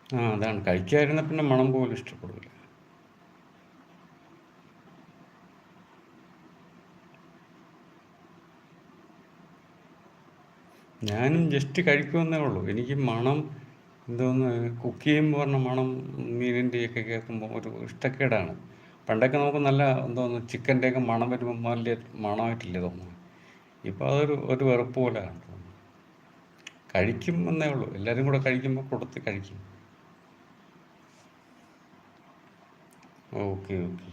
അതാണ് കഴിക്കാതിരുന്ന പിന്നെ മണം പോലും ഇഷ്ടപ്പെടില്ല. ഞാനും ജസ്റ്റ് കഴിക്കുമെന്നേ ഉള്ളൂ. എനിക്ക് മണം എന്തോന്ന് കുക്ക് ചെയ്യുമ്പോൾ പറഞ്ഞ മണം മീനിൻ്റെയൊക്കെ കേൾക്കുമ്പോൾ ഒരു ഇഷ്ടക്കേടാണ്. പണ്ടൊക്കെ നമുക്ക് നല്ല എന്തോന്ന് ചിക്കൻ്റെയൊക്കെ മണം വരുമ്പോൾ വലിയ മണമായിട്ടില്ലേ തോന്നുന്നത്. ഇപ്പോൾ അതൊരു ഒരു വെറുപ്പ് പോലെയാണ് തോന്നുന്നത്. കഴിക്കും എന്നേ ഉള്ളൂ. എല്ലാവരും കൂടെ കഴിക്കുമ്പോൾ കൊടുത്ത് കഴിക്കും. Okay okay.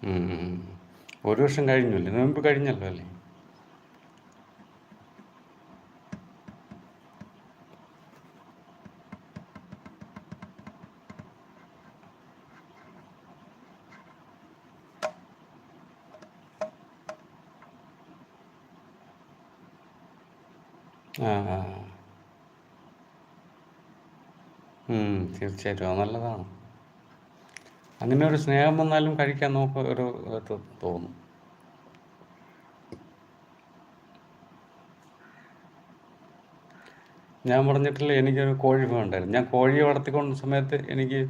ഉം, ഉം. ഒരു വർഷം കഴിഞ്ഞല്ലേ? നോയമ്പ് കഴിഞ്ഞല്ലോ അല്ലേ? ആ ആ. തീർച്ചയായിട്ടും അത് നല്ലതാണ്. അങ്ങനെ ഒരു സ്നേഹം വന്നാലും കഴിക്കാൻ നമുക്ക് ഒരു ഇത് തോന്നും. ഞാൻ പറഞ്ഞിട്ടില്ല, എനിക്കൊരു കോഴി വേണ്ടായിരുന്നു. ഞാൻ കോഴിയെ വളർത്തിക്കൊണ്ട സമയത്ത് എനിക്ക്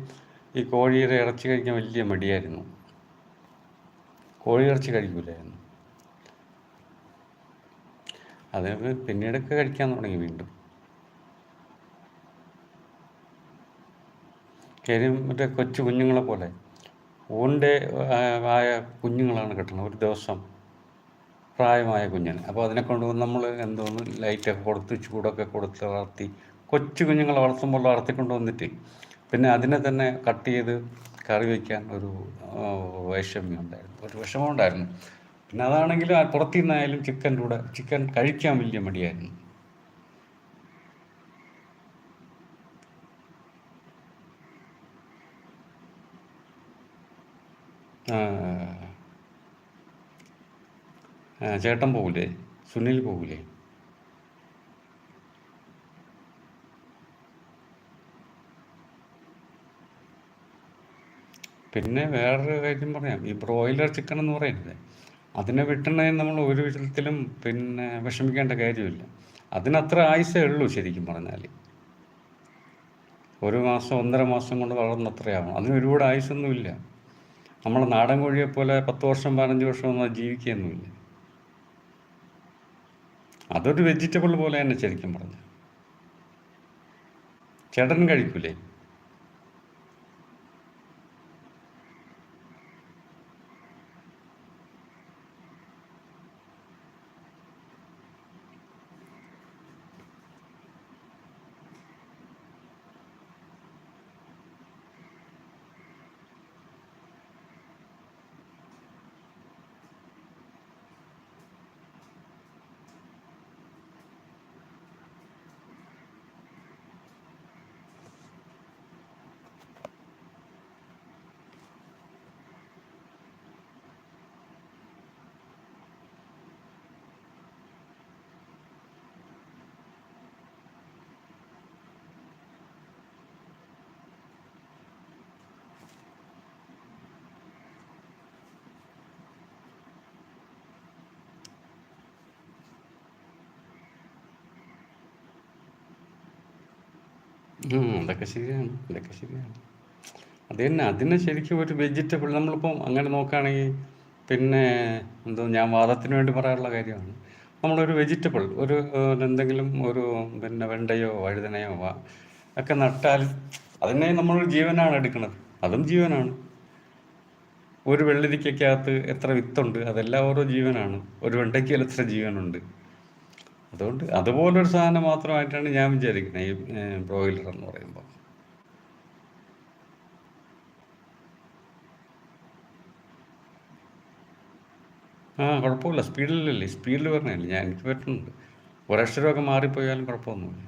ഈ കോഴിയുടെ ഇറച്ചി കഴിക്കാൻ വലിയ മടിയായിരുന്നു. കോഴി ഇറച്ചി കഴിക്കൂലായിരുന്നു. അത് പിന്നീടൊക്കെ കഴിക്കാൻ തുടങ്ങി വീണ്ടും. കാര്യം മറ്റേ കൊച്ചു കുഞ്ഞുങ്ങളെ പോലെ ഊണിൻ്റെ ആയ കുഞ്ഞുങ്ങളാണ് കിട്ടുന്നത് ഒരു ദിവസം, പ്രായമായ കുഞ്ഞിന്. അപ്പോൾ അതിനെ കൊണ്ടുവന്ന് നമ്മൾ എന്തോന്ന് ലൈറ്റൊക്കെ കൊടുത്ത് ചൂടൊക്കെ കൊടുത്ത് വളർത്തി കൊച്ചു കുഞ്ഞുങ്ങളെ വളർത്തുമ്പോൾ വളർത്തിക്കൊണ്ട് വന്നിട്ട് പിന്നെ അതിനെ തന്നെ കട്ട് ചെയ്ത് കറി വയ്ക്കാൻ ഒരു വൈഷമ്യം ഉണ്ടായിരുന്നു, ഒരു വിഷമം ഉണ്ടായിരുന്നു. പിന്നെ അതാണെങ്കിലും പുറത്തു നിന്നായാലും ചിക്കൻ്റെ കൂടെ ചിക്കൻ കഴിക്കാൻ വലിയ മടിയായിരുന്നു. ചേട്ടൻ പോകൂലേ? സുനിൽ പോകൂലേ? പിന്നെ വേറൊരു കാര്യം പറയാം, ഈ ബ്രോയിലർ ചിക്കൻ എന്ന് പറയുന്നത് അതിനെ വെട്ടണതിന് നമ്മൾ ഒരു വിധത്തിലും പിന്നെ വിഷമിക്കേണ്ട കാര്യമില്ല. അതിനത്ര ആയുസേ ഉള്ളൂ ശരിക്കും പറഞ്ഞാൽ. ഒരു മാസം 1.5 മാസം കൊണ്ട് വളർന്നത്രയാവും. അതിന് ഒരുപാട് ആയുസ്സൊന്നുമില്ല. നമ്മളെ നാടൻ കോഴിയെ പോലെ 10 വർഷം 15 വർഷം ഒന്നും അത് ജീവിക്കുകയൊന്നുമില്ല. അതൊരു വെജിറ്റബിൾ പോലെ തന്നെ ശരിക്കും പറഞ്ഞു. ചേട്ടൻ കഴിക്കൂലേ? അതൊക്കെ ശരിയാണ്, അതൊക്കെ ശരിയാണ്. അത് തന്നെ, അതിന് ശരിക്കും ഒരു വെജിറ്റബിൾ നമ്മളിപ്പം അങ്ങനെ നോക്കുകയാണെങ്കിൽ പിന്നെ എന്തോ ഞാൻ വാദത്തിന് വേണ്ടി പറയാനുള്ള കാര്യമാണ്. നമ്മളൊരു വെജിറ്റബിൾ ഒരു എന്തെങ്കിലും ഒരു പിന്നെ വെണ്ടയോ വഴുതനയോ ഒക്കെ നട്ടാൽ അതിനെ നമ്മളൊരു ജീവനാണ് എടുക്കുന്നത്. അതും ജീവനാണ്. ഒരു വെള്ളരിക്കകത്ത് എത്ര വിത്തുണ്ട്, അതെല്ലാം ഓരോ ജീവനാണ്. ഒരു വെണ്ടയ്ക്കയിൽ എത്ര ജീവനുണ്ട്. അതുകൊണ്ട് അതുപോലൊരു സാധനം മാത്രമായിട്ടാണ് ഞാൻ വിചാരിക്കുന്നത് ഈ ബ്രോയിലർ എന്ന് പറയുമ്പോൾ. കുഴപ്പമില്ല. സ്പീഡിലല്ലേ, സ്പീഡിൽ പറഞ്ഞതല്ലേ, ഞാൻ എനിക്ക് പറ്റുന്നുണ്ട്. ഒരക്ഷരമൊക്കെ മാറിപ്പോയാലും കുഴപ്പമൊന്നുമില്ല.